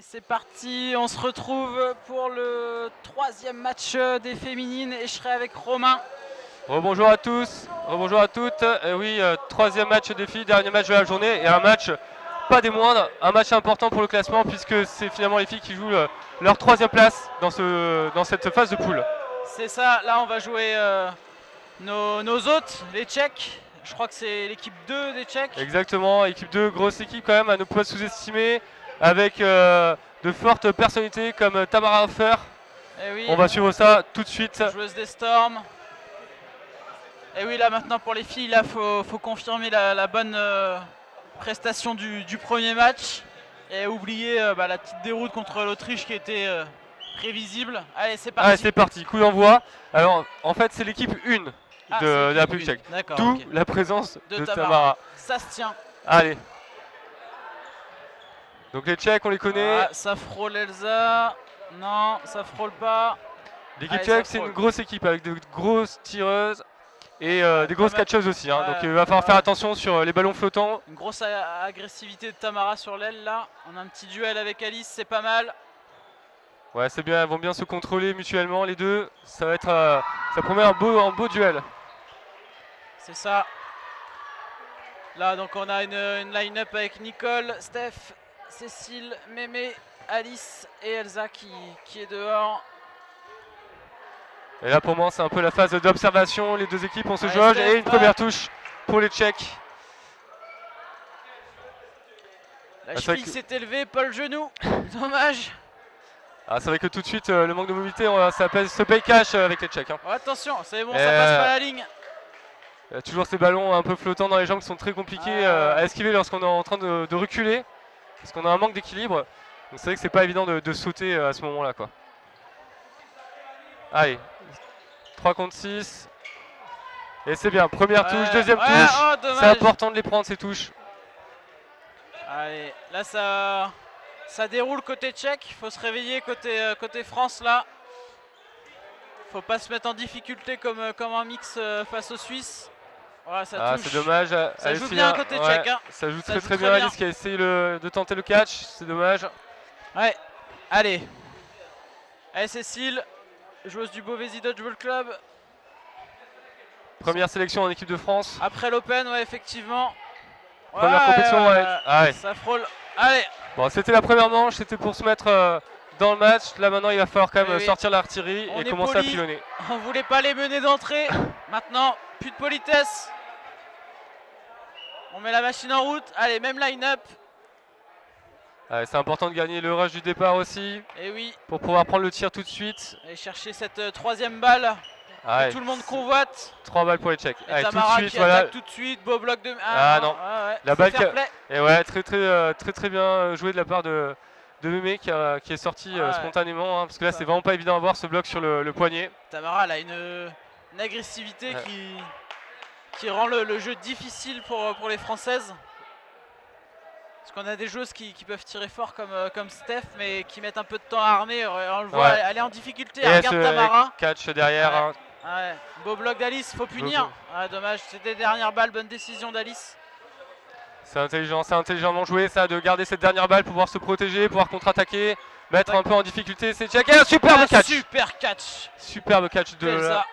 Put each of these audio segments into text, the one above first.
Et c'est parti, on se retrouve pour le troisième match des féminines et je serai avec Romain. Rebonjour à tous, rebonjour à toutes. Oui, troisième match des filles, dernier match de la journée et un match pas des moindres, un match important pour le classement puisque c'est finalement les filles qui jouent leur troisième place dans cette phase de poule. C'est ça, là on va jouer nos hôtes, les Tchèques. Je crois que c'est l'équipe 2 des Tchèques. Exactement, équipe 2, grosse équipe quand même, à ne pas sous-estimer, avec de fortes personnalités comme Tamara Hofer. Oui, on va suivre ça tout de suite. Joueuse des Storms. Et oui, là maintenant pour les filles, là faut confirmer la bonne prestation du premier match. Et oublier la petite déroute contre l'Autriche qui était prévisible. Allez, c'est parti. Allez, c'est parti, coup d'envoi. Alors, en fait, c'est l'équipe 1 de la République tchèque. D'où okay. la présence de Tamara. Ça se tient. Allez. Donc les Tchèques, on les connaît. Ça frôle Elsa. Non, ça frôle pas. L'équipe tchèque, c'est une grosse équipe avec de grosses tireuses et des grosses catcheuses aussi. Hein. Donc il va falloir faire attention sur les ballons flottants. Une grosse agressivité de Tamara sur l'aile là. On a un petit duel avec Alice, c'est pas mal. Ouais, c'est bien, elles vont bien se contrôler mutuellement les deux. Ça va être, ça promet un beau duel. C'est ça. Là donc on a une line-up avec Nicole, Steph, Cécile, Mémé, Alice et Elsa qui est dehors. Et là pour moi c'est un peu la phase d'observation, les deux équipes on se jauge et une première touche pour les Tchèques. La cheville s'est élevée, pas le genou, dommage. Ah, c'est vrai que tout de suite le manque de mobilité ça se paye cash avec les Tchèques. Hein. Oh, attention, c'est bon, ça passe pas la ligne. Il y a toujours ces ballons un peu flottants dans les jambes qui sont très compliqués à esquiver lorsqu'on est en train de reculer. Parce qu'on a un manque d'équilibre. Donc c'est vrai que c'est pas évident de sauter à ce moment-là, quoi. Allez, 3 contre 6. Et c'est bien, première touche, deuxième touche. C'est important de les prendre ces touches. Allez, là ça déroule côté tchèque. Il faut se réveiller côté France là. Faut pas se mettre en difficulté comme un mix face aux Suisses. Voilà, ça touche. C'est dommage. Ça joue bien côté tchèque. Hein. Ça joue très bien. Alice qui a essayé de tenter le catch, c'est dommage. Ouais, allez. Allez Cécile, joueuse du Beauvaisis Dodgeball Club. Première sélection en équipe de France. Après l'Open, ouais, effectivement. Première compétition, ouais. Ça frôle. Allez. Bon, c'était la première manche, c'était pour se mettre dans le match. Là maintenant, il va falloir quand même sortir l'artillerie et commencer à pilonner. On voulait pas les mener d'entrée. Maintenant, plus de politesse. On met la machine en route. Allez, même line-up. C'est important de gagner le rush du départ aussi. Et oui. Pour pouvoir prendre le tir tout de suite. Et chercher cette troisième balle. Que tout le monde convoite. 3 balles pour les Tchèques. Allez, Tamara tout de suite, voilà. Tout de suite, beau bloc de. Non. La balle très bien joué de la part de Mémé qui est sorti spontanément. Hein, parce que là, c'est vraiment pas évident à voir ce bloc sur le poignet. Tamara, elle a une agressivité qui rend le jeu difficile pour les Françaises. Parce qu'on a des joueuses qui peuvent tirer fort comme Steph, mais qui mettent un peu de temps à armer. On le voit, elle est en difficulté. Elle regarde Tamara. Catch derrière. Hein. Ouais. Beau bloc d'Alice, faut punir. Dommage, c'était dernière balle, bonne décision d'Alice. C'est intelligemment joué ça, de garder cette dernière balle, pouvoir se protéger, pouvoir contre-attaquer, mettre un peu en difficulté. C'est Tchèque. Superbe catch. Super catch. Superbe catch d'Elsa.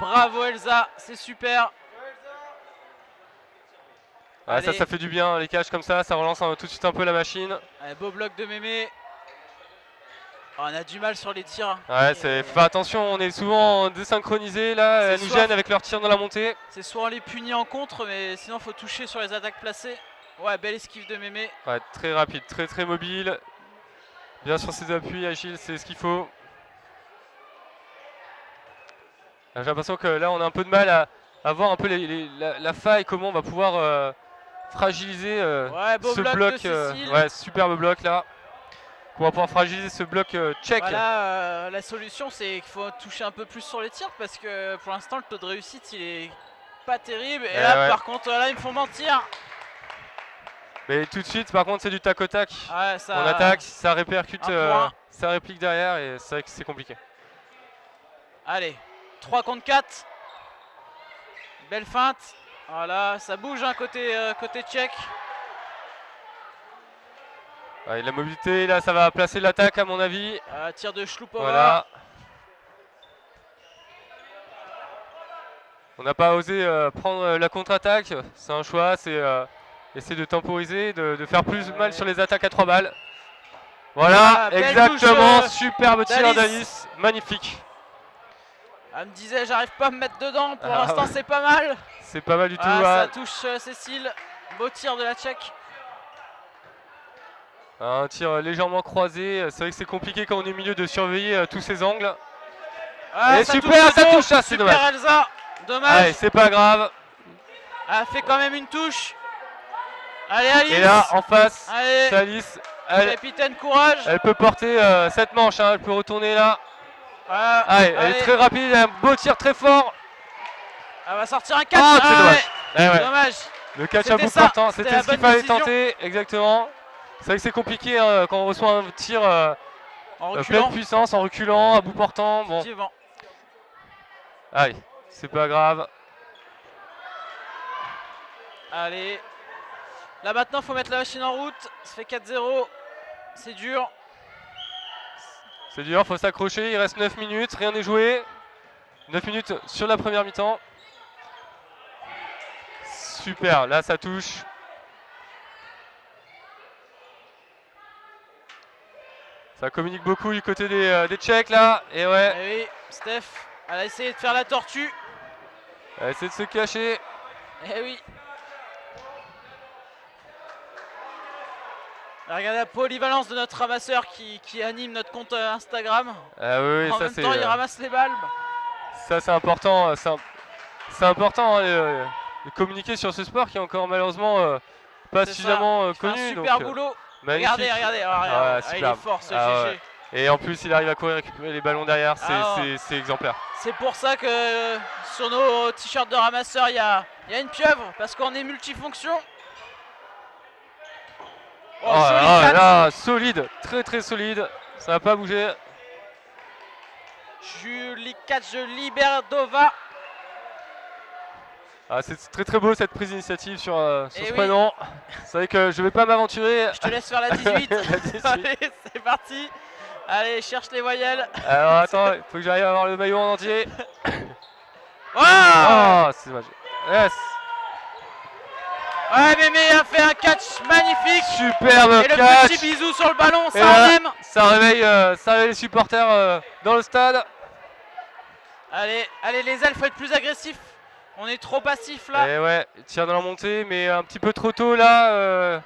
Bravo Elsa, c'est super. Ça fait du bien, les catchs comme ça relance tout de suite un peu la machine. Allez, beau bloc de Mémé. On a du mal sur les tirs. Fais attention, on est souvent désynchronisé là, elles nous gênent avec leurs tirs dans la montée. C'est soit on les punit en contre, mais sinon il faut toucher sur les attaques placées. Ouais, belle esquive de Mémé. Très rapide, très mobile. Bien sur ses appuis, agile, c'est ce qu'il faut. J'ai l'impression que là on a un peu de mal à voir un peu la faille, comment on va pouvoir fragiliser ce bloc. Superbe bloc là. On va pouvoir fragiliser ce bloc tchèque. Voilà, la solution c'est qu'il faut toucher un peu plus sur les tirs parce que pour l'instant le taux de réussite il est pas terrible. Et là par contre là ils me font mentir. Mais tout de suite par contre c'est du tac au tac. On attaque, ça répercute, ça réplique derrière et c'est vrai que c'est compliqué. Allez, 3 contre 4. Belle feinte. Voilà, ça bouge côté tchèque. Ouais, la mobilité, là, ça va placer l'attaque à mon avis. Tir de Chlupova. Voilà. On n'a pas osé prendre la contre-attaque. C'est un choix, c'est essayer de temporiser, de faire plus mal sur les attaques à 3 balles. Voilà, exactement. Superbe tir d'Alice. Magnifique. Elle me disait, j'arrive pas à me mettre dedans. Pour l'instant, c'est pas mal. C'est pas mal du tout. Ça touche Cécile. Beau tir de la Tchèque. Un tir légèrement croisé. C'est vrai que c'est compliqué quand on est au milieu de surveiller tous ces angles. Et super, ça touche, ça c'est dommage. Super Elsa, dommage. Allez, c'est pas grave. Elle fait quand même une touche. Allez Alice. Et là, en face, c'est Alice. Capitaine courage. Elle peut porter cette manche, hein, elle peut retourner là. Allez, elle est très rapide, un beau tir très fort. Elle va sortir un catch. Oh, c'est dommage. Ouais. Dommage. Le catch à bout portant, c'était ce qu'il fallait tenter, exactement. C'est vrai que c'est compliqué hein, quand on reçoit un tir en pleine puissance, en reculant, à bout portant. Bon. Allez, c'est pas grave. Allez. Là maintenant, il faut mettre la machine en route. Ça fait 4-0. C'est dur. C'est dur, faut s'accrocher. Il reste 9 minutes, rien n'est joué. 9 minutes sur la première mi-temps. Super, là ça touche. Ça communique beaucoup du côté des Tchèques là. Et ouais. Et oui, Steph, elle a essayé de faire la tortue. Elle a essayé de se cacher. Et oui. Regardez la polyvalence de notre ramasseur qui anime notre compte Instagram. Ah oui, en ça même temps, il ramasse les balles. Ça c'est important. C'est important hein, de communiquer sur ce sport qui est encore malheureusement pas suffisamment connu. Un super boulot. Regardez, il est fort ce GG. Ouais. Et en plus, il arrive à courir récupérer les ballons derrière, c'est exemplaire. C'est pour ça que sur nos t-shirts de ramasseurs, il y a une pieuvre, parce qu'on est multifonction. Là, solide, très très solide, ça n'a pas bougé. Julie catch de Liberdova. C'est très très beau cette prise d'initiative sur ce prénom. C'est vrai que je vais pas m'aventurer. Je te laisse faire la 18. Allez, c'est parti. Allez, cherche les voyelles. Alors attends, il faut que j'arrive à avoir le maillot en entier. C'est dommage. Yes. Ouais, Mémé a fait un catch magnifique. Superbe catch. Et le petit bisou sur le ballon, ça réveille les supporters dans le stade. Allez, les elfes, faut être plus agressifs. On est trop passif là. Et ouais, tire dans la montée, mais un petit peu trop tôt là.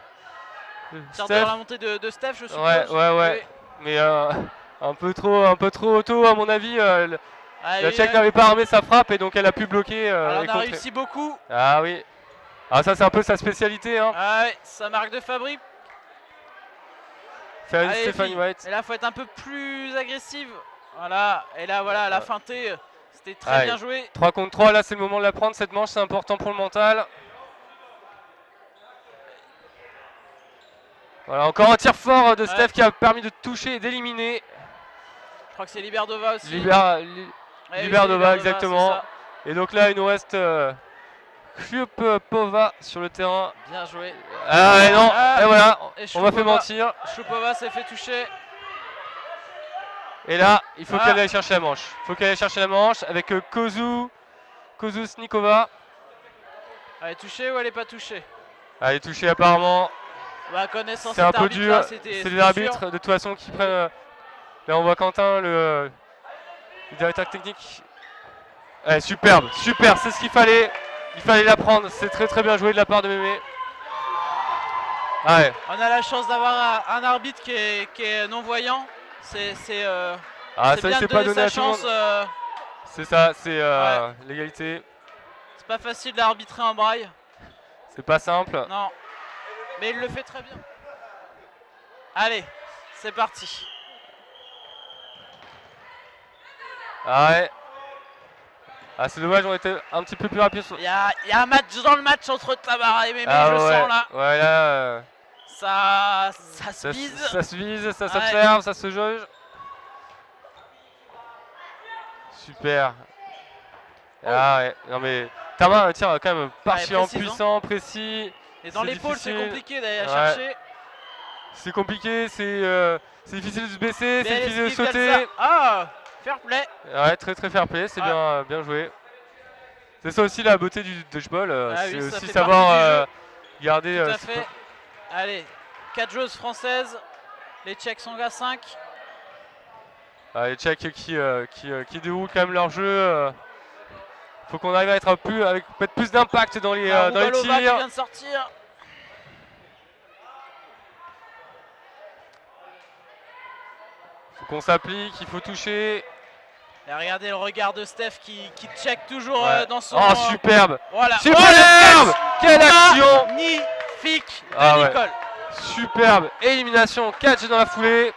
Tire dans la montée de Steph, je suppose. Ouais. Mais un peu trop tôt à mon avis. La Tchèque n'avait pas armé sa frappe et donc elle a pu bloquer. Alors on a réussi beaucoup. Ah oui. Ça c'est un peu sa spécialité. Hein. Ouais, sa marque de fabrique. Stéphanie White. Et là, faut être un peu plus agressive. Voilà. Et là, voilà, elle a feinté. C'était très bien joué. 3 contre 3, là c'est le moment de la prendre. Cette manche, c'est important pour le mental. Voilà, encore un tir fort de Steph qui a permis de toucher et d'éliminer. Je crois que c'est Liberdova aussi. Liberdova, exactement. Et donc là, il nous reste Chlupova sur le terrain. Bien joué. Et non, et voilà, on m'a fait mentir. Chlupova s'est fait toucher. Et là, il faut qu'elle aille chercher la manche. Il faut qu'elle aille chercher la manche avec Kozusnikova. Elle est touchée ou elle n'est pas touchée? Elle est touchée apparemment. Connaissant c'est un peu dur, c'est les arbitres de toute façon qui prennent. Là on voit Quentin, le directeur technique. Superbe, c'est ce qu'il fallait. Il fallait la prendre, c'est très très bien joué de la part de Mémé. On a la chance d'avoir un arbitre qui est non-voyant. C'est bien de donner sa chance. C'est ça, c'est l'égalité. C'est pas facile d'arbitrer en braille. C'est pas simple. Non. Mais il le fait très bien. Allez, c'est parti. C'est dommage, on était un petit peu plus rapide. Il y a un match dans le match entre Tamara et Mémé, je sens là. Ouais, là. Ça se vise. Ça se vise, ça s'observe, ça se jauge. Super. Non mais Tama tire quand même particulièrement puissant, précis. Et dans l'épaule, c'est compliqué d'aller chercher. C'est compliqué, c'est difficile de se baisser, c'est difficile de sauter. Ah, fair play. Ouais, très fair play, c'est bien joué. C'est ça aussi la beauté du dodgeball, c'est aussi savoir garder. Tout à fait. Allez, 4 joueuses françaises, les Tchèques sont à 5. Les Tchèques qui déroulent quand même leur jeu. Faut qu'on arrive à être avec peut-être plus d'impact dans les tirs. Qui vient de sortir. Faut qu'on s'applique, il faut toucher. Et regardez le regard de Steph qui check toujours dans son... Oh, superbe. Voilà. Superbe. Quelle action. Magnifique de Nicole. Ouais. Superbe. Élimination, catch dans la foulée.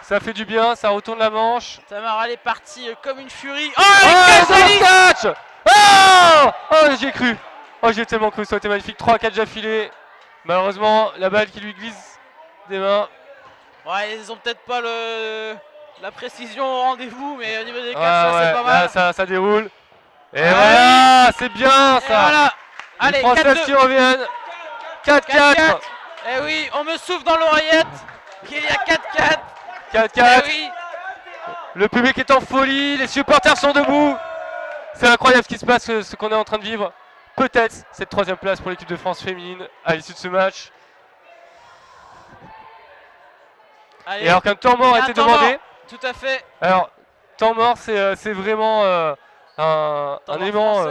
Ça fait du bien, ça retourne la manche. Tamara, elle est partie comme une furie. Oh, catch. Oh, j'y ai cru. Oh, j'ai tellement cru, ça a été magnifique. 3 catchs d'affilée. Malheureusement, la balle qui lui glisse des mains. Ouais, ils ont peut-être pas la précision au rendez-vous, mais au niveau des catchs, c'est pas mal. Là, ça déroule. Et voilà, c'est bien ça. Et voilà. Allez, les Françaises qui reviennent. 4-4. Eh oui, on me souffle dans l'oreillette qu'il y a 4-4. 4-4. Eh oui. Le public est en folie, les supporters sont debout. C'est incroyable ce qui se passe, ce qu'on est en train de vivre. Peut-être cette 3e place pour l'équipe de France féminine à l'issue de ce match. Allez. Et alors qu'un temps mort a été demandé. Tout à fait. Alors, temps mort, c'est vraiment un élément.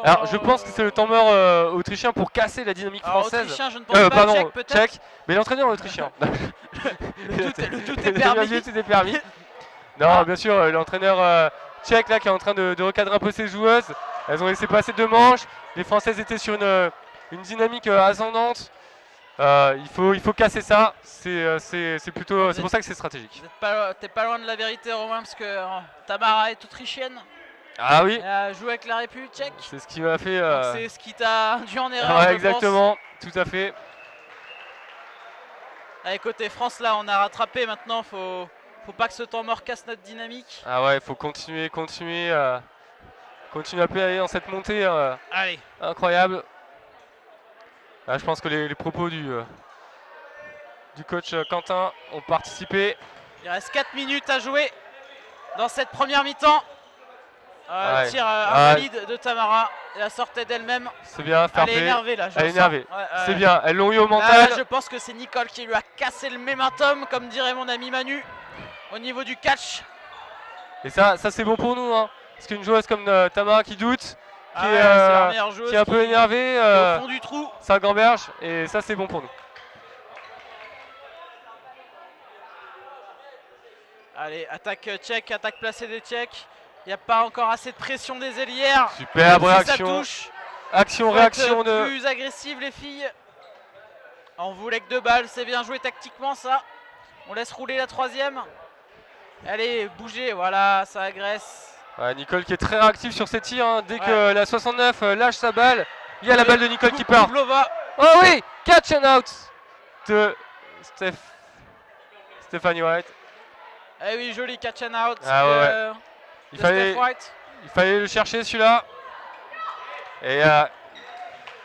Alors, je pense que c'est le temps mort autrichien pour casser la dynamique française. Autrichien, je ne pense pas. Pardon, tchèque, mais l'entraîneur autrichien. le tout est permis. Tout est permis. Non, bien sûr, l'entraîneur tchèque là qui est en train de recadrer un peu ses joueuses. Elles ont laissé passer 2 manches. Les Françaises étaient sur une dynamique ascendante. Il faut casser ça. C'est plutôt, c'est pour ça que c'est stratégique. T'es pas loin de la vérité, Romain, parce que Tamara est autrichienne. Ah oui. Elle a joué avec la République tchèque. C'est ce qui m'a fait. C'est ce qui t'a induit en erreur. Ouais, exactement. Tout à fait. Allez, côté France, là, on a rattrapé. Maintenant, faut pas que ce temps mort casse notre dynamique. Ah ouais, il faut continuer à pédaler dans cette montée Allez. incroyable. Là, je pense que les propos du coach Quentin ont participé. Il reste 4 minutes à jouer dans cette première mi-temps. Tir invalide de Tamara. Elle la sortait d'elle-même. C'est bien, elle est énervée là. Elle est énervée. C'est bien, elles l'ont eu au mental. Là, je pense que c'est Nicole qui lui a cassé le momentum, comme dirait mon ami Manu, au niveau du catch. Et ça c'est bon pour nous, hein. Parce qu'une joueuse comme Tamara qui doute, qui est un peu énervée, au fond du trou. Ça gamberge et ça c'est bon pour nous. Allez, attaque tchèque, attaque placée des Tchèques. Il n'y a pas encore assez de pression des ailières. Superbe réaction. Ça touche. Action, réaction de. Plus agressive les filles. On voulait que 2 balles, c'est bien joué tactiquement ça. On laisse rouler la 3e. Allez, bougez, voilà, ça agresse. Ouais, Nicole qui est très réactive sur ses tirs, hein. Dès que la 69 lâche sa balle, il y a la balle de Nicole qui part. Oh oui, catch and out de Stéphanie White. Eh oui, joli catch and out. Ah ouais. Il fallait le chercher celui-là. Et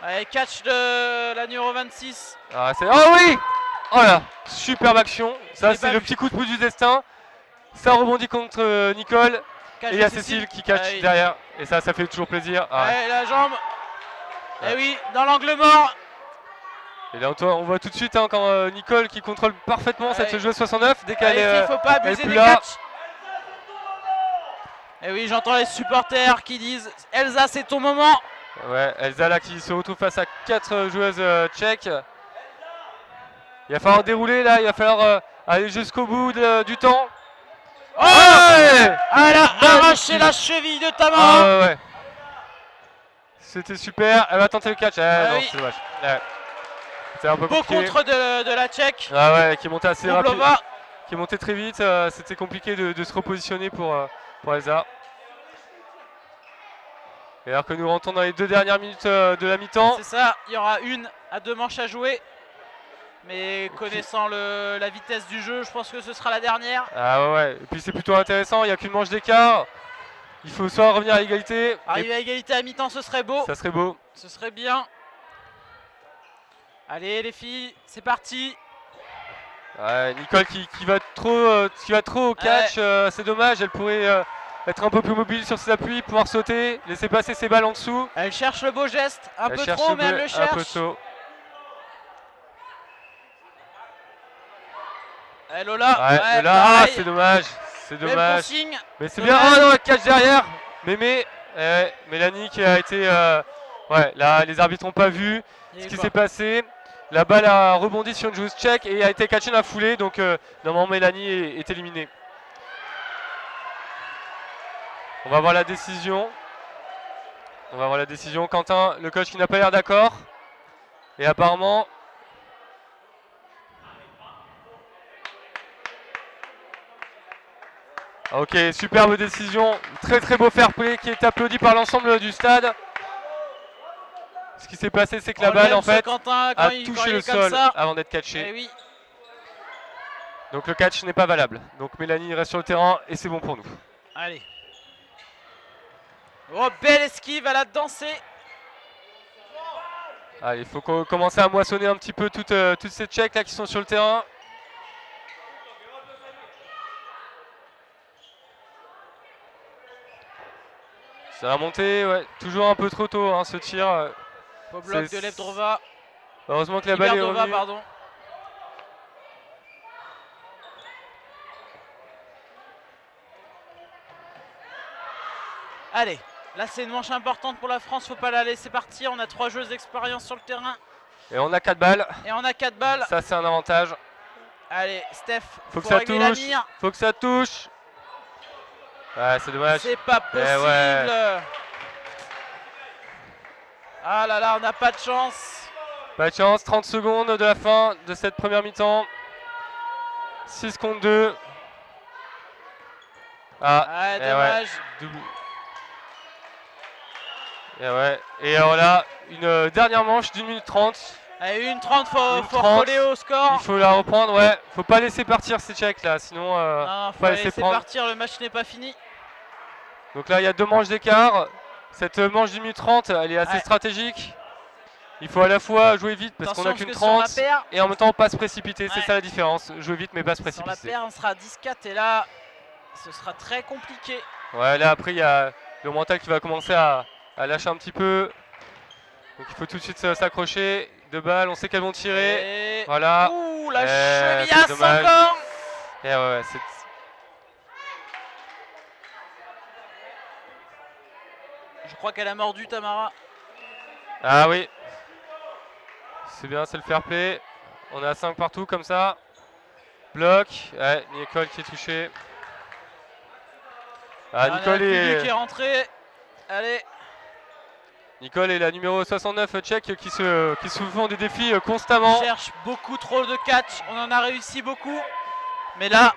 allez, catch de la numéro 26. Oh oui. Oh là, superbe action. Ça c'est le petit coup de pouce du destin. Ça rebondit contre Nicole. Et il y a Cécile qui catch derrière. Et ça fait toujours plaisir. Ouais, la jambe. Et oui, dans l'angle mort. Et là on voit tout de suite quand Nicole qui contrôle parfaitement cette joueuse 69. Dès qu'elle est. Il faut pas abuser des catchs. Et oui, j'entends les supporters qui disent Elsa, c'est ton moment. Ouais, Elsa là qui se retrouve face à 4 joueuses tchèques. Il va falloir dérouler là, il va falloir aller jusqu'au bout du temps. Oh ouais, elle a arraché la cheville de Tamara. Ouais. C'était super, elle va tenter le catch. Non, oui. c'est dommage. C'est un peu compliqué. Beau contre de la Tchèque. Ah ouais, qui est monté assez rapide. Bublova. Qui est monté très vite. C'était compliqué de se repositionner pour Elsa. Et alors que nous rentrons dans les 2 dernières minutes de la mi-temps. C'est ça, il y aura 1 à 2 manches à jouer. Mais connaissant la vitesse du jeu, je pense que ce sera la dernière. Ah ouais, et puis c'est plutôt intéressant, il n'y a qu'une manche d'écart. Il faut soit revenir à égalité. Arriver à égalité à mi-temps, ce serait beau. Ça serait beau. Ce serait bien. Allez les filles, c'est parti. Ouais, Nicole qui va trop au catch, c'est dommage, elle pourrait être un peu plus mobile sur ses appuis, pouvoir sauter, laisser passer ses balles en dessous. Elle cherche le beau geste, un peu trop, mais elle le cherche. Un peu tôt. Et Lola, ouais, Lola, c'est dommage, mais c'est bien. Oh non, le catch derrière. Mémé, Mélanie qui a été, ouais, là les arbitres n'ont pas vu ce qui s'est passé. La balle a rebondi sur une joueuse tchèque et a été catchée dans la foulée, donc normalement Mélanie est éliminée. On va voir la décision. Quentin, le coach qui n'a pas l'air d'accord. Et apparemment... Ok, superbe décision. Très très beau fair play qui est applaudi par l'ensemble du stade. Ce qui s'est passé, c'est que la balle en fait Quentin, a touché le sol avant d'être catchée. Eh oui. Donc le catch n'est pas valable. Donc Mélanie reste sur le terrain et c'est bon pour nous. Allez. Oh, belle esquive, elle a dansé. Allez, il faut commencer à moissonner un petit peu toutes ces tchèques là qui sont sur le terrain. Ça va monter, ouais, toujours un peu trop tôt hein, ce tir. Au bloc de Levdrova. Heureusement que la balle est revenue. Pardon. Allez, là c'est une manche importante pour la France, faut pas la laisser partir. On a 3 joueuses d'expérience sur le terrain. Et on a 4 balles. Ça c'est un avantage. Allez, Steph, faut que ça touche. Faut que ça touche. Ouais, c'est dommage. C'est pas possible. Ouais. Ah là là, on n'a pas de chance. Pas de chance, 30 secondes de la fin de cette première mi-temps. 6 contre 2. Ah, dommage. Ouais. Et ouais. Et alors là, une dernière manche d'1 minute 30. Allez, 1:30, faut recoller au score. Il faut la reprendre, ouais. Faut pas laisser partir ces Tchèques là, sinon non, faut pas laisser partir, le match n'est pas fini. Donc là, il y a 2 manches d'écart. Cette manche d'1 minute 30, elle est assez stratégique. Il faut à la fois jouer vite parce qu'on n'a qu'une 30 et en même temps pas se précipiter, c'est ça la différence. Jouer vite mais pas se précipiter. Sur la paire, on sera à 10-4 et là, ce sera très compliqué. Ouais, là après, il y a le mental qui va commencer à lâcher un petit peu. Donc il faut tout de suite s'accrocher. 2 balles, on sait qu'elles vont tirer. Voilà. Ouh, la chevillasse encore. Et ouais, je crois qu'elle a mordu Tamara. Ah oui. C'est bien, c'est le fair play. On est à 5 partout comme ça. Bloc. Ouais, Nicole qui est touchée. Ah, Nicole qui est rentrée. Allez. Nicole est la numéro 69 tchèque qui se font des défis constamment. On cherche beaucoup trop de catch. On en a réussi beaucoup. Mais là,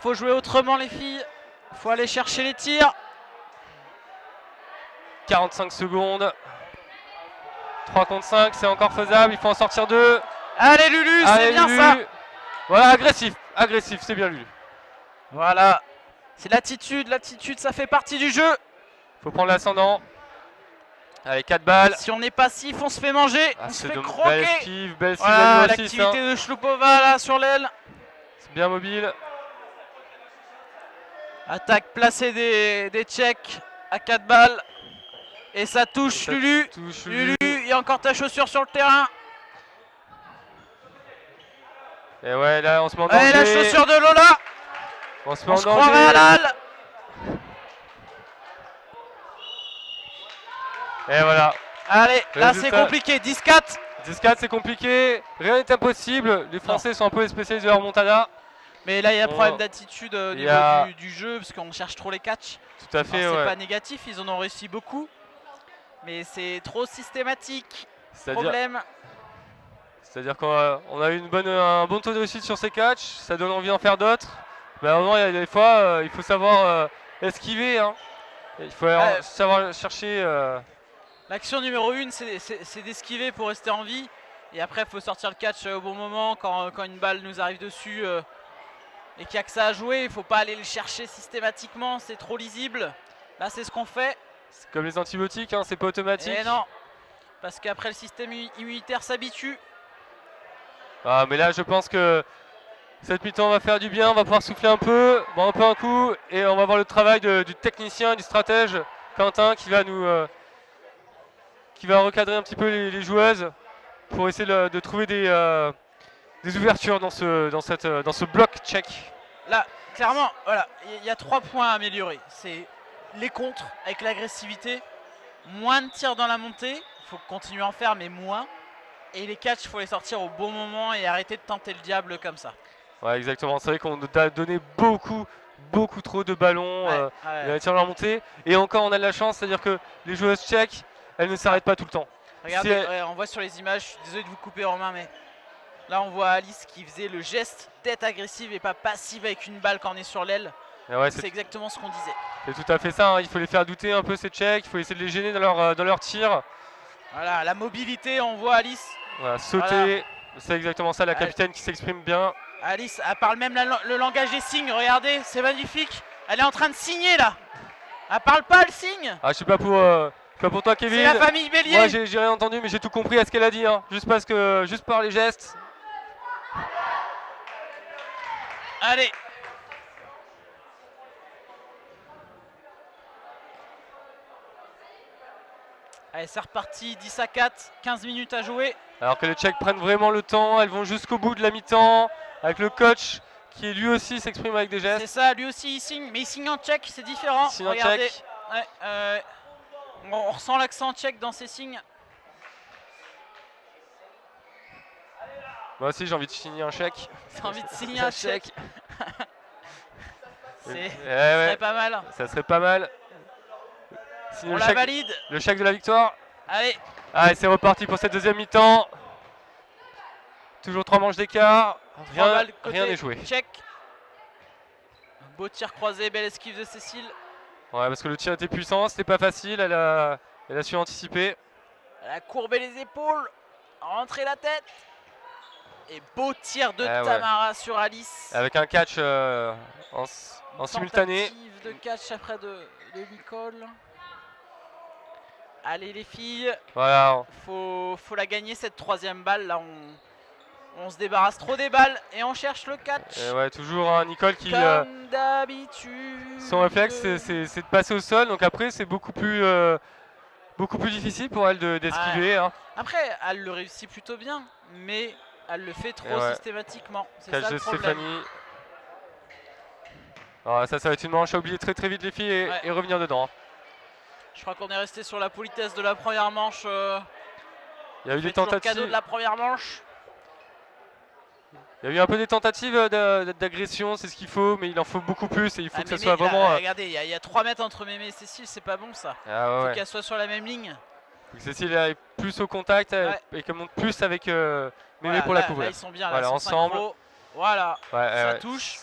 faut jouer autrement les filles. Faut aller chercher les tirs. 45 secondes. 3 contre 5, c'est encore faisable. Il faut en sortir 2. Allez Lulu, c'est bien ça. Voilà, agressif, c'est bien Lulu. Voilà. C'est l'attitude, ça fait partie du jeu. Faut prendre l'ascendant. Allez, 4 balles. Si on n'est passif, on se fait manger, on se fait croquer. Belle esquive voilà, l'activité de Shlupova là sur l'aile. C'est bien mobile. Attaque placée des Tchèques à 4 balles. Et ça touche Lulu. Lulu, il y a encore ta chaussure sur le terrain. Et ouais, là on se met en danger. Et la chaussure de Lola. On se met en danger. Croirait à l'âle. Et voilà. Allez, là c'est compliqué, 10-4. 10-4 c'est compliqué, rien n'est impossible. Les Français sont un peu les spécialistes de la remontada. Mais là il y a un problème d'attitude au niveau du jeu parce qu'on cherche trop les catchs. Tout à fait, c'est pas négatif, ils en ont réussi beaucoup. Mais c'est trop systématique. C'est-à-dire qu'on a eu un bon taux de réussite sur ces catchs, ça donne envie d'en faire d'autres. Mais à un moment, il y a des fois, il faut savoir esquiver. Hein. Il faut savoir chercher. L'action numéro 1, c'est d'esquiver pour rester en vie. Et après, il faut sortir le catch au bon moment quand une balle nous arrive dessus et qu'il n'y a que ça à jouer. Il ne faut pas aller le chercher systématiquement, c'est trop lisible. Là, c'est ce qu'on fait. C'est comme les antibiotiques, hein, c'est pas automatique. Et non, parce qu'après le système immunitaire s'habitue. Ah, mais là, je pense que cette mi-temps va faire du bien. On va pouvoir souffler un peu, boire un peu un coup. Et on va voir le travail du technicien, du stratège, Quentin, qui va qui va recadrer un petit peu les joueuses pour essayer de trouver des ouvertures dans ce bloc tchèque. Là, clairement, voilà, il y a 3 points à améliorer. C'est les contres avec l'agressivité, moins de tirs dans la montée, il faut continuer à en faire, mais moins. Et les catchs, il faut les sortir au bon moment et arrêter de tenter le diable comme ça. Ouais, exactement. C'est vrai qu'on nous a donné beaucoup trop de ballons dans les tirs dans la montée. Et encore, on a de la chance, c'est-à-dire que les joueuses tchèques, elles ne s'arrêtent pas tout le temps. Regardez, on voit sur les images, je suis désolé de vous couper Romain, mais là on voit Alice qui faisait le geste d'être agressive et pas passive avec une balle quand on est sur l'aile. Ouais, c'est exactement ce qu'on disait. C'est tout à fait ça, hein. Il faut les faire douter un peu ces Tchèques, il faut essayer de les gêner dans leur tir. Voilà, la mobilité, on voit Alice. Voilà, sauter, c'est exactement ça, la capitaine qui s'exprime bien. Alice, elle parle même le langage des signes, regardez, c'est magnifique. Elle est en train de signer là. Elle parle pas le signe. Ah, je suis pas pour toi Kevin. C'est la famille Bélier. Moi j'ai rien entendu mais j'ai tout compris à ce qu'elle a dit, hein. Juste par les gestes. Allez. Allez, c'est reparti, 10-4, 15 minutes à jouer. Alors que les Tchèques prennent vraiment le temps, elles vont jusqu'au bout de la mi-temps, avec le coach qui lui aussi s'exprime avec des gestes. C'est ça, lui aussi il signe, mais il signe en tchèque, c'est différent. Il signe en regardez. tchèque. Ouais, on ressent l'accent tchèque dans ses signes. Moi aussi j'ai envie de signer un chèque. J'ai envie de signer un chèque. Ça serait pas mal. Ça serait pas mal. On la valide. Le chèque de la victoire. Allez. Allez, c'est reparti pour cette deuxième mi-temps. Toujours 3 manches d'écart. Rien n'est joué. Tchèque. Un beau tir croisé, belle esquive de Cécile. Ouais, parce que le tir était puissant, c'était pas facile, elle a su anticiper. Elle a courbé les épaules, rentré la tête. Et beau tir de Tamara sur Alice. Avec un catch en simultané. Tentative de catch après de Nicole. Allez les filles, voilà. Faut la gagner cette troisième balle. Là on se débarrasse trop des balles et on cherche le catch. Et ouais, toujours Nicole qui... Comme d'habitude. Son réflexe c'est de passer au sol, donc après c'est beaucoup plus difficile pour elle d'esquiver. Hein. Après elle le réussit plutôt bien, mais elle le fait trop systématiquement. C'est ça le problème. Stéphanie. Alors ça va être une manche à oublier très vite les filles et revenir dedans. Je crois qu'on est resté sur la politesse de la première manche. Il y a eu des tentatives. Cadeau de la première manche. Il y a eu un peu des tentatives d'agression, c'est ce qu'il faut, mais il en faut beaucoup plus et il faut que ça soit vraiment... Regardez, il y a 3 mètres entre Mémé et Cécile, c'est pas bon ça. Il faut qu'elle soit sur la même ligne. Faut que Cécile est plus au contact et qu'elle monte plus avec Mémé pour la couvrir. Là, ils sont bien, voilà, là, ensemble. Voilà, ça touche,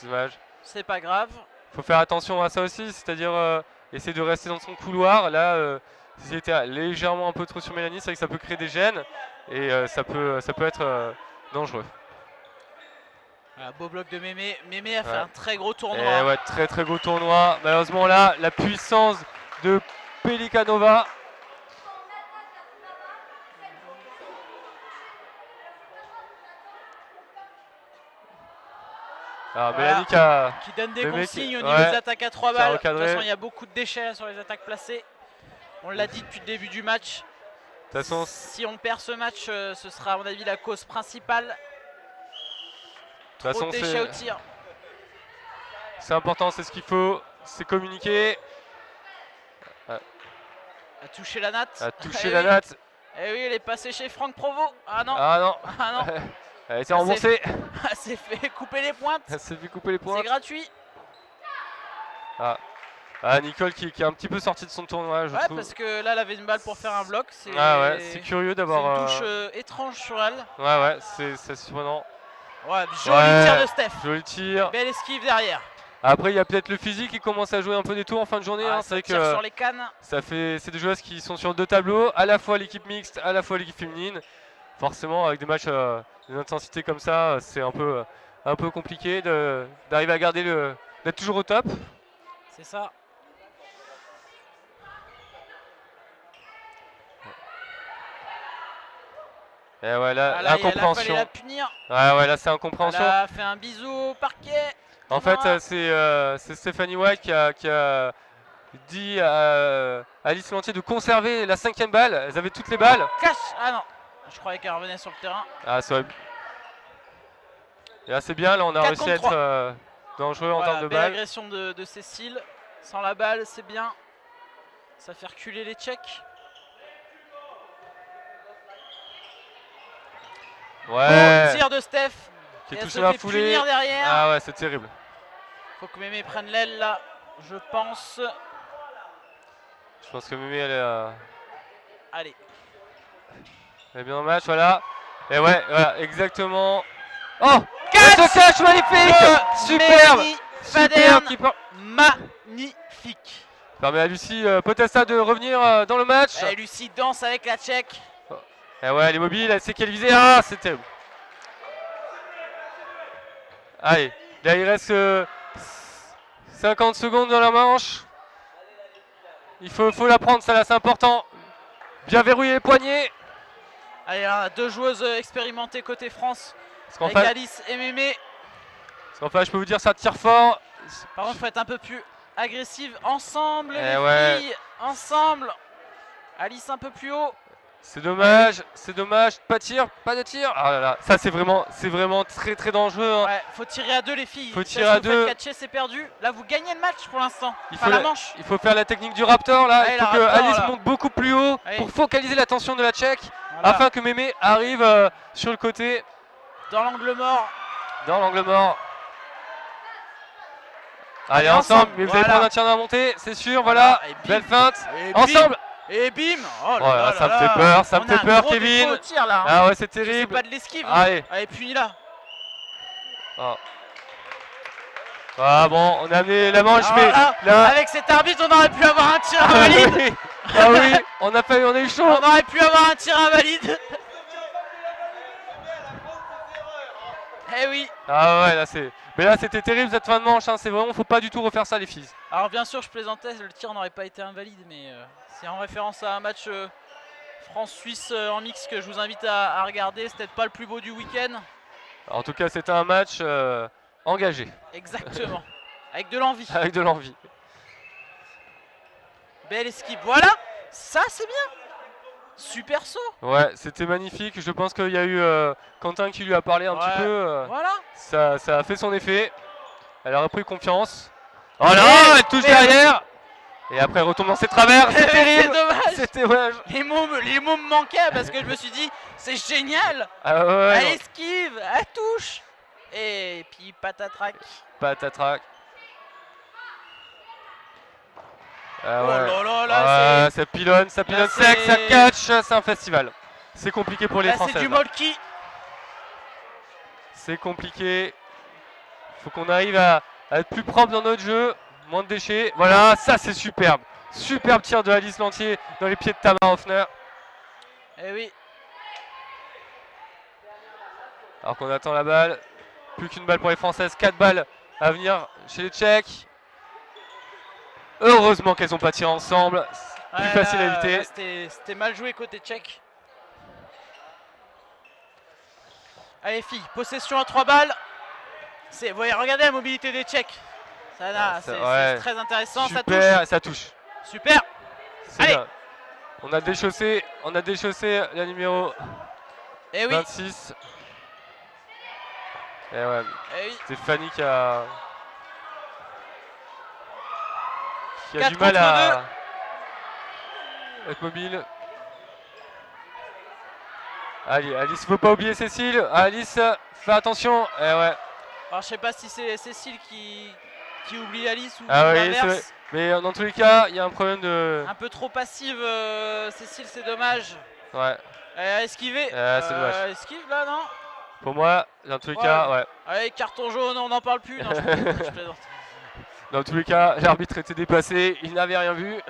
c'est pas grave. Faut faire attention à ça aussi, c'est-à-dire essayer de rester dans son couloir. Là, si c'était légèrement un peu trop sur Mélanie, c'est vrai que ça peut créer des gênes et ça peut être dangereux. Voilà, beau bloc de Mémé. Mémé a fait un très gros tournoi. Et ouais, très gros tournoi. Malheureusement là, la puissance de Pelikanova. Alors Mélanie qui donne des consignes au niveau des attaques à 3 balles. De toute façon, il y a beaucoup de déchets sur les attaques placées. On l'a dit depuis le début du match. De toute façon, si on perd ce match, ce sera à mon avis la cause principale. Trop de déchets au tir. C'est important, c'est ce qu'il faut, c'est communiquer. A touché la natte. A touché la natte. Et oui, elle est passée chez Franck Provost. Ah non. Ah non. Ah non. Elle a été remboursée. Elle s'est fait couper les pointes. Elle s'est fait couper les pointes. C'est gratuit. Nicole qui est un petit peu sortie de son tournoi, je trouve. Parce que là, elle avait une balle pour faire un bloc. C'est curieux d'avoir... C'est une touche étrange sur elle. Ouais, c'est surprenant. Ouais, joli tir de Steph. Joli tir. Belle esquive derrière. Après, il y a peut-être le physique qui commence à jouer un peu des tours en fin de journée. C'est vrai que sur les cannes. C'est des joueuses qui sont sur 2 tableaux, à la fois l'équipe mixte, à la fois l'équipe féminine. Forcément, avec des matchs d'une intensité comme ça, c'est un peu compliqué d'arriver à garder d'être toujours au top. C'est ça. Et ouais, là, Ah, là, il fallait incompréhension. la punir. Ouais, ouais, là, c'est incompréhension. Elle a fait un bisou au parquet. En fait, c'est Stéphanie White qui a dit à Alice Lantier de conserver la 5e balle. Elles avaient toutes les balles. Cache. Ah non, je croyais qu'elle revenait sur le terrain. Ah, ça va. Et là, c'est bien. Là, on a réussi à être dangereux en termes de belle balles. agression de Cécile. Sans la balle, c'est bien. Ça fait reculer les Tchèques. Ouais. Bon tir de Steph. Qui est elle touché se dans la fait foulée. punir derrière. Ah ouais, c'est terrible. Faut que Mémé prenne l'aile là, je pense. Je pense que Mémé, elle est, Allez. elle est bien dans le match, voilà. Et ouais, voilà, exactement. Oh, Catch ce catch magnifique. Superbe. Superbe qui Magnifique. permet à Lucie Potassa de revenir dans le match. Et Lucie danse avec la Tchèque. Et ouais, elle est mobile, elle sait qu'elle visait. Ah, c'est terrible. Allez, là il reste 50 secondes dans la manche. Il faut la prendre, ça là, c'est important. Bien verrouiller les poignets. Allez, on a 2 joueuses expérimentées côté France. Parce Avec Alice et Mémé. qu'en fait, je peux vous dire, ça tire fort. Par contre, il faut être un peu plus agressive. Ensemble, les filles. Ensemble. Alice un peu plus haut. C'est dommage, pas de tir, pas de tir. Ah là là, ça c'est vraiment très très dangereux. Hein. Ouais, faut tirer à 2 les filles. Faut tirer à 2. Catcher, c'est perdu. Là, vous gagnez le match pour l'instant. Il faut faire la technique du Raptor là. Ouais, il faut que Raptor, Alice là. monte beaucoup plus haut pour focaliser l'attention de la Tchèque, voilà. afin que Mémé arrive sur le côté. Dans l'angle mort. Dans l'angle mort. Allez, ensemble, mais vous allez prendre un tir dans la montée, c'est sûr, voilà. Belle feinte. Ensemble. Et bim. Oh là Oh là, là ça là me fait là. peur, ça me On a fait peur, un gros Kevin. défaut au tir, là, hein. Ah ouais, c'est C'est terrible. pas de l'esquive. Allez. Allez, punis là. Oh. Ah bon, on a amené la manche, mais là, avec cet arbitre, on aurait pu avoir un tir invalide. Ah oui, on a eu chaud. On aurait pu avoir un tir invalide. Eh oui. Ah ouais, là c'est. Mais là c'était terrible cette fin de manche, hein. C'est vraiment, faut pas du tout refaire ça les filles. Alors bien sûr, je plaisantais, le tir n'aurait pas été invalide, mais c'est en référence à un match France-Suisse en mix que je vous invite à regarder. C'est peut-être pas le plus beau du week-end. En tout cas, c'était un match engagé. Exactement. Avec de l'envie. Avec de l'envie. Belle esquive. Voilà. Ça, c'est bien. Super saut. Ouais, c'était magnifique. Je pense qu'il y a eu Quentin qui lui a parlé un petit peu. Voilà. Ça a fait son effet. Elle a repris confiance. Oh là, elle touche derrière. Et après, elle retombe dans ses travers. C'est terrible. C'est dommage. C'était dommage. Les mots me manquaient parce que je me suis dit, c'est génial. Ah ouais, elle esquive, elle touche. Et puis patatrac. Patatrac. Ah oh ouais. là là là, ça pilonne sec, ça catch, c'est un festival. C'est compliqué pour les Français. C'est du molki. C'est compliqué. Faut qu'on arrive à être plus propre dans notre jeu, moins de déchets. Voilà, ça c'est superbe. Superbe tir de Alice Lantier dans les pieds de Tamara Hoffner. Eh oui. Alors qu'on attend la balle. Plus qu'une balle pour les Françaises, 4 balles à venir chez les Tchèques. Heureusement qu'elles n'ont pas tiré ensemble. Plus facile à éviter. C'était mal joué côté tchèque. Allez filles, possession à 3 balles. Vous voyez, regardez la mobilité des Tchèques. C'est très intéressant. Super, ça touche. Super. Allez. Bien. On a déchaussé la numéro 26. Et ouais, Stéphanie qui a du mal à être mobile. Allez, Alice, faut pas oublier Cécile. Alice, fais attention. Et ouais. Alors je sais pas si c'est Cécile qui oublie Alice ou l'inverse. Mais dans tous les cas, il y a un problème de. Un peu trop passive, Cécile, c'est dommage. Ouais. Elle a esquivé. C'est dommage. Esquive là, non? Pour moi, dans tous les cas, ouais. Allez, carton jaune, on n'en parle plus. Non, je plaisante. Dans tous les cas, l'arbitre était dépassé, il n'avait rien vu.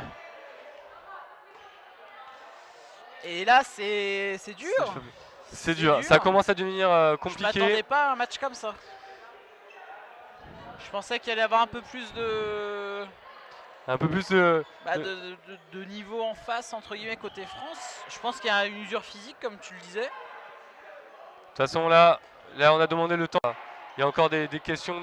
Et là, c'est dur. C'est dur, ça commence à devenir compliqué. Je m'attendais pas à un match comme ça. Je pensais qu'il allait y avoir un peu plus de... Un peu plus de... de niveau en face, entre guillemets, côté France. Je pense qu'il y a une usure physique, comme tu le disais. toute façon, là, on a demandé le temps. Il y a encore des questions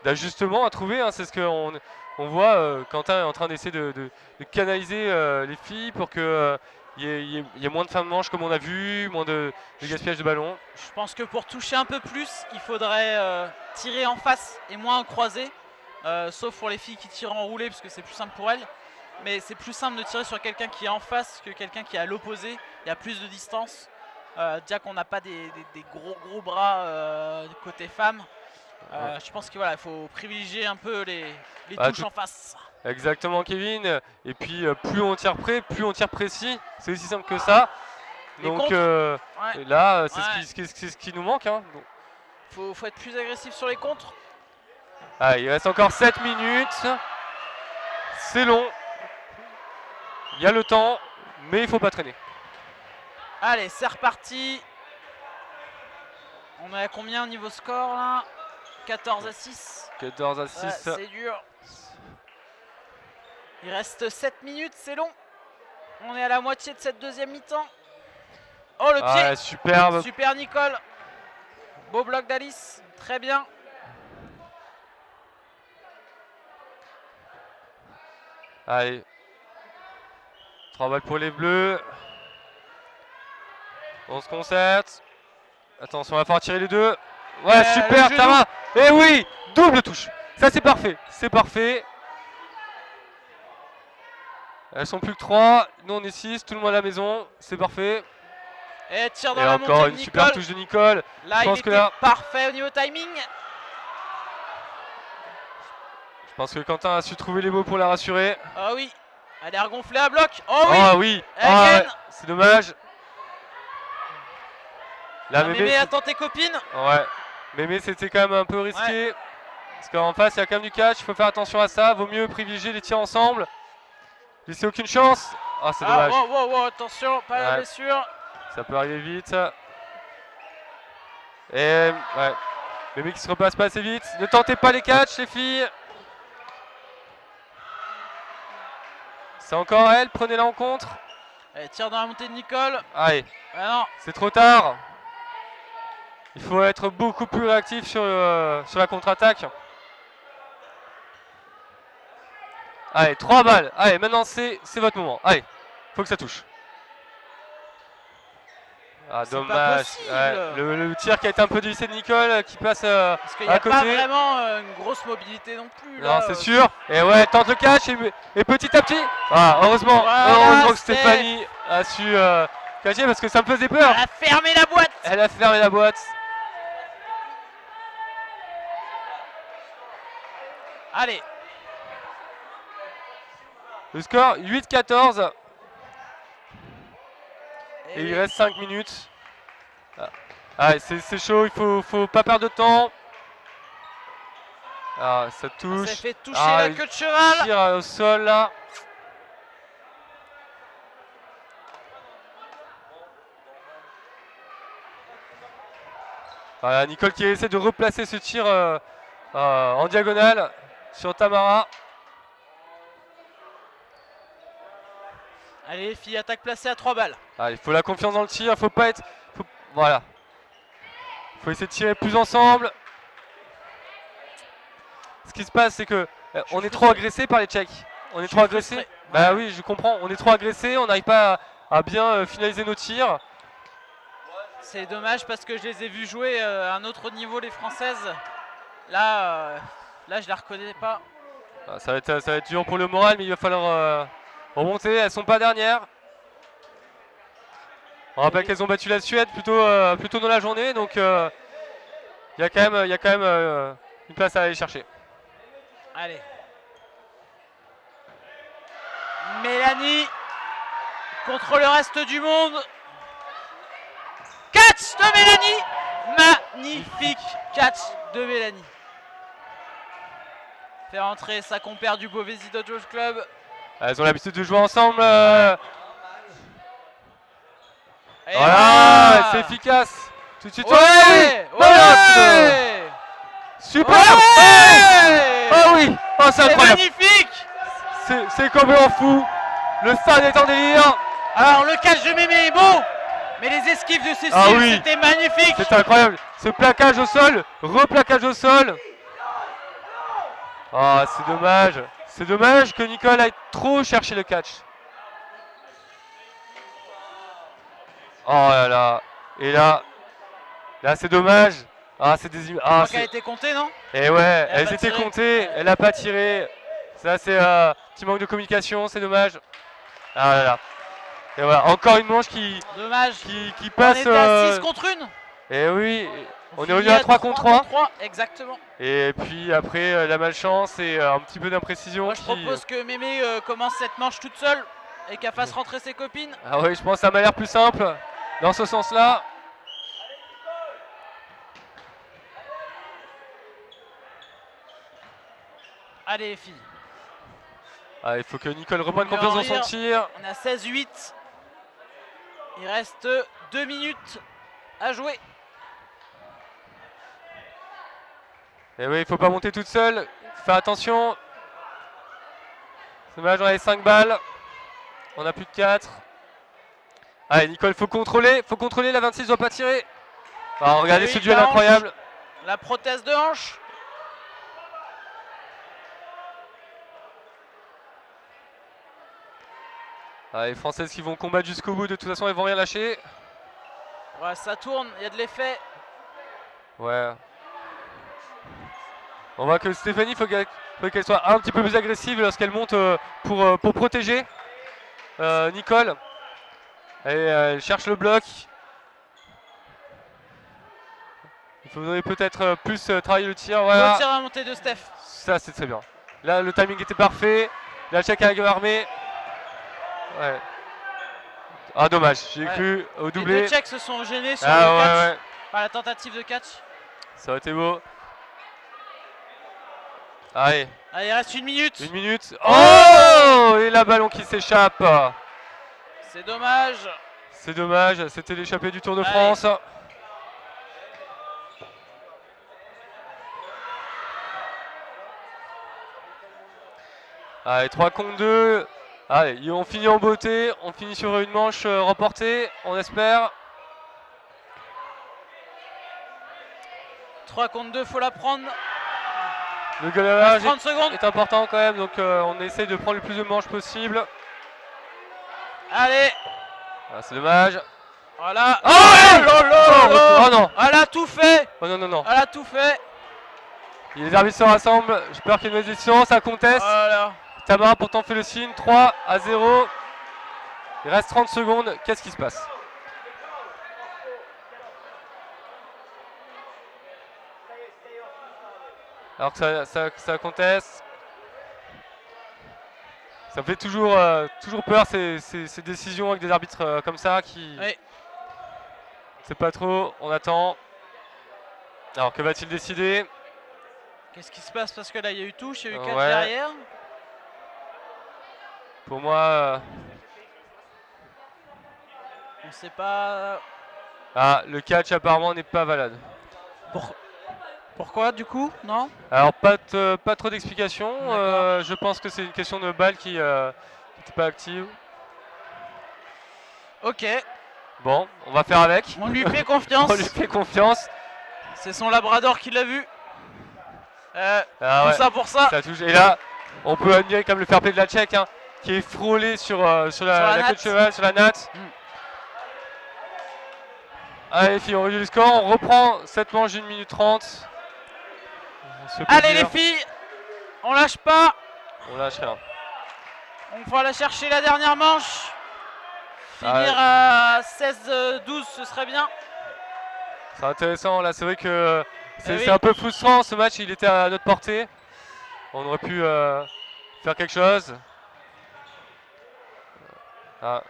d'ajustement à trouver. Hein. C'est ce qu'on voit. Quentin est en train d'essayer de canaliser les filles pour qu'il y ait moins de fins de manche comme on a vu, moins de gaspillage de ballon. Je pense que pour toucher un peu plus, il faudrait tirer en face et moins en croisé. Sauf pour les filles qui tirent en roulé parce que c'est plus simple pour elles. Mais c'est plus simple de tirer sur quelqu'un qui est en face que quelqu'un qui est à l'opposé. Il y a plus de distance. Déjà qu'on n'a pas des gros bras côté femmes. Je pense qu'il voilà, faut privilégier un peu les touches en face. Exactement, Kevin. Et puis plus on tire près, plus on tire précis. C'est aussi simple que ça. Donc là, c'est ce qui nous manque. Hein. Faut être plus agressif sur les contres. Ah, il reste encore 7 minutes. C'est long. Il y a le temps, mais il ne faut pas traîner. Allez, c'est reparti. On est à combien au niveau score là? 14-6. 14-6. Ouais, c'est dur. Il reste 7 minutes, c'est long. On est à la moitié de cette deuxième mi-temps. Oh, le pied. Superbe. Super Nicole. Beau bloc d'Alice. Très bien. Allez. 3 balles pour les bleus. On se concentre. Attention, on va falloir tirer les deux. Ouais, super, Tara. Et oui, double touche. Ça, c'est parfait. C'est parfait. Elles sont plus que 3. Nous, on est 6. Tout le monde à la maison. C'est parfait. Et tire dans la montée encore de une Nicole. super touche de Nicole. Là, il était parfait au niveau timing. Je pense que Quentin a su trouver les mots pour la rassurer. Ah oui. Elle est regonflée à bloc. Oh oui. Oh oui. Ouais, c'est dommage. Là, Mémé, attends tes copines. Ouais. Mémé, c'était quand même un peu risqué. Ouais. Parce qu'en face, il y a quand même du catch. Il faut faire attention à ça. Vaut mieux privilégier les tirs ensemble. Laisser aucune chance. Ah, c'est dommage. Wow, attention, pas la blessure. Ça peut arriver vite. Et ouais. Mémé qui se repasse pas assez vite. Ne tentez pas les catchs, les filles. C'est encore elle, prenez-la en contre. Elle tire dans la montée de Nicole. Allez. Ah non. C'est trop tard. Il faut être beaucoup plus réactif sur la contre-attaque. Allez, 3 balles. Allez, maintenant c'est votre moment. Allez, faut que ça touche. Ah, dommage. Ouais, le tir qui a été un peu dévissé de Nicole qui passe parce qu'il n'y a pas vraiment une grosse mobilité non plus. Là, non, c'est sûr. Et ouais, tente le catch et petit à petit. Ah, heureusement que Stéphanie a su catcher parce que ça me faisait peur. Elle a fermé la boîte. Elle a fermé la boîte. Allez. Le score 8-14. Et il reste 5 minutes. Ah, c'est chaud, il faut pas perdre de temps. Ah, ça touche. Ça fait toucher la queue de cheval. Tire au sol là. Voilà, Nicole qui essaie de replacer ce tir en diagonale sur Tamara. Allez les filles, attaque placée à 3 balles. Ah, il faut la confiance dans le tir, faut pas être... Voilà. Il faut essayer de tirer plus ensemble. Ce qui se passe, c'est que on est trop agressé par les Tchèques. On est trop agressé. Bah oui, je comprends. On est trop agressé, on n'arrive pas à bien finaliser nos tirs. C'est dommage parce que je les ai vus jouer à un autre niveau, les Françaises. Là, je la reconnais pas. Ah, ça va être dur pour le moral, mais il va falloir remonter. Elles sont pas dernières. On rappelle qu'elles ont battu la Suède plutôt dans la journée, donc il y a quand même une place à aller chercher. Allez. Mélanie contre le reste du monde. Catch de Mélanie. Magnifique catch de Mélanie. Fait rentrer sa compère du Beauvaisis Dodge Club. Elles ont l'habitude de jouer ensemble. Et voilà, c'est efficace. Tout de suite. Ouais, ouais, super. Ouais. Oh oui, oh, c'est incroyable. Magnifique. C'est complètement fou. Le stade est en délire. Alors le catch de Mémé est beau, Mais les esquives de Cécile, oui. c'était magnifique. C'est incroyable. Ce plaquage au sol, replaquage au sol. Ah, c'est dommage. C'est dommage que Nicole aille trop chercher le catch. Oh là là. Et là c'est dommage. Ah, c'est des images. Ah, Elle a été comptée, non? Et ouais, Elle a elles pas étaient tiré. comptées, elle n'a pas tiré. Ça, c'est un petit manque de communication, c'est dommage. Ah là là. Et voilà, encore une manche Dommage. qui On passe. était à 6 contre 1. Et oui, on est finit revenu à 3 contre 3. Exactement. Et puis après, la malchance et un petit peu d'imprécision. Moi, je propose que Mémé commence cette manche toute seule et qu'elle fasse rentrer ses copines. Ah oui, je pense que ça m'a l'air plus simple dans ce sens-là. Allez, les filles. Ah, il faut que Nicole reprenne Mieux confiance en dans son rire. tir. On a 16-8. Il reste 2 minutes à jouer. Et oui, il faut pas monter toute seule. Faire attention. C'est dommage, on avait 5 balles. On a plus de 4. Allez, Nicole, faut contrôler. Faut contrôler, la 26 doit pas tirer. Ah, regardez Oui, ce duel la hanche. incroyable. La prothèse de hanche. Ah, les Françaises qui vont combattre jusqu'au bout, de toute façon, elles vont rien lâcher. Ouais, ça tourne, il y a de l'effet. Ouais. On voit que Stéphanie, faut qu'elle soit un petit peu plus agressive lorsqu'elle monte pour protéger Nicole. Et elle cherche le bloc. Il faudrait peut-être plus travailler le tir. Voilà. Le tir à monter de Steph. Ça, c'est très bien. Là, le timing était parfait. La Tchèque a armé. Ouais. Ah, dommage. J'ai cru au doublé. Les deux Tchèques se sont gênés sur Ah, le ouais, catch. ouais. Par la tentative de catch. Ça aurait été beau. Allez. Allez, il reste 1 minute. 1 minute. Oh! Et la ballon qui s'échappe. C'est dommage. C'est dommage. C'était l'échappée du Tour de Allez. France. Allez, 3 contre 2. Allez, on finit en beauté. On finit sur une manche remportée, on espère. 3 contre 2, faut la prendre. Le galérage 30 secondes. est important quand même, donc on essaye de prendre le plus de manches possible. Allez. Ah, c'est dommage. Voilà. Oh, ouais. Oh non. Elle a tout fait. Oh non, non, non. Elle a tout fait. Les arbitres se rassemblent. J'ai peur qu'il y ait une mauvaise décision. Ça conteste. Voilà. Tamara pourtant fait le signe. 3-0. Il reste 30 secondes. Qu'est-ce qui se passe? Alors que ça conteste. Ça me fait toujours peur ces décisions avec des arbitres comme ça qui. Oui. C'est pas trop, on attend. Alors que va-t-il décider? Qu'est-ce qui se passe? Parce que là il y a eu touche, il y a eu catch Ouais. derrière. Pour moi. On sait pas. Ah, le catch apparemment n'est pas valable. Pourquoi du coup? Non? Alors pas trop d'explications. D'accord. Je pense que c'est une question de balle qui n'était pas active. Ok. Bon, on va faire avec. On lui fait confiance. On lui fait confiance. C'est son labrador qui l'a vu. Ah Tout ouais, ça pour ça. ça touche. Et là, on peut admirer comme le fair play de la Tchèque, hein, qui est frôlé sur la queue de cheval, sur la natte. Allez les filles, on réduit le score. On reprend cette manche d'1 minute 30. Allez les filles, on lâche pas. On lâche rien. On va aller chercher la dernière manche. Finir à 16-12, ce serait bien. C'est intéressant, là c'est vrai que c'est oui. un peu frustrant, ce match il était à notre portée. On aurait pu faire quelque chose. Ah,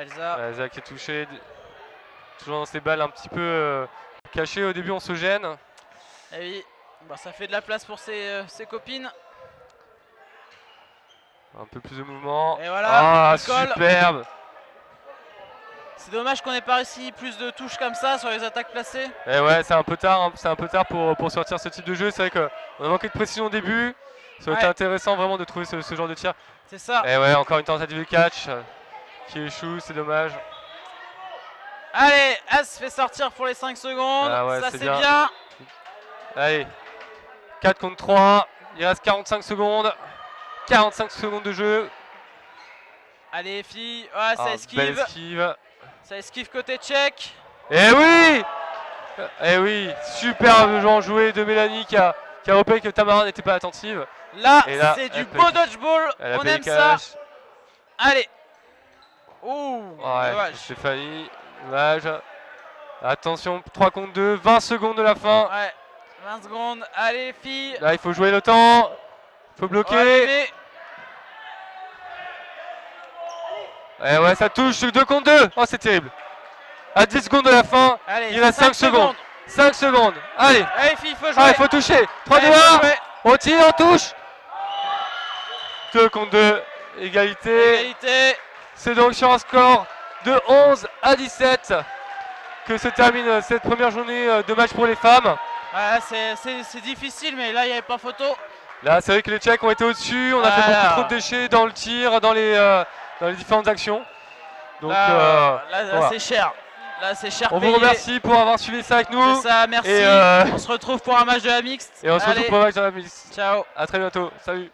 Elsa qui est touchée. Toujours dans ses balles un petit peu cachées. Au début on se gêne. Et oui, bah, ça fait de la place pour ses copines. Un peu plus de mouvement. Et voilà, ah, Nicole. Superbe. C'est dommage qu'on n'ait pas réussi plus de touches comme ça sur les attaques placées. Et ouais, c'est un peu tard, hein, c'est un peu tard pour sortir ce type de jeu. C'est vrai qu'on a manqué de précision au début. Ça aurait été intéressant vraiment de trouver ce genre de tir. C'est ça. Et ouais, encore une tentative de catch qui échoue, c'est dommage. Allez, As fait sortir pour les 5 secondes. Ah ouais, ça c'est c'est bien. bien. Allez, 4 contre 3. Il reste 45 secondes. 45 secondes de jeu. Allez, filles. Ouais, ça Belle esquive. esquive. Ça esquive côté tchèque. Eh oui! Eh oui, superbe joué de Mélanie qui a repéré que Tamara n'était pas attentive. Là, Et là, c'est du elle beau peut- dodgeball. Elle a On payé aime le ça. cash. Allez. Ouh, Ouais, dommage. Stéphanie, dommage. Attention, 3 contre 2, 20 secondes de la fin. Ouais, 20 secondes. Allez, filles. Là, il faut jouer le temps. Il faut bloquer. Ouais, Eh ouais, ça touche, 2 contre 2. Oh, c'est terrible. À 10 secondes de la fin, allez, il reste 5 secondes. 5 secondes. Allez. Allez, filles, il faut jouer. Ah, il faut toucher. 3, 2, Allez, faut 1. jouer. On tire, on touche. 2 contre 2. Égalité. Égalité. C'est donc sur un score de 11 à 17 que se termine cette première journée de match pour les femmes. Ouais, c'est difficile, mais là, il n'y avait pas photo. Là, c'est vrai que les Tchèques ont été au-dessus. On a fait beaucoup trop de déchets dans le tir, dans les différentes actions. Donc, là, voilà. c'est cher. Là, c'est cher On payé. vous remercie pour avoir suivi ça avec nous. C'est ça, merci. Et, On se retrouve pour un match de la mixte. Et on se retrouve Allez, pour le match dans la mix. ciao. À très bientôt. Salut.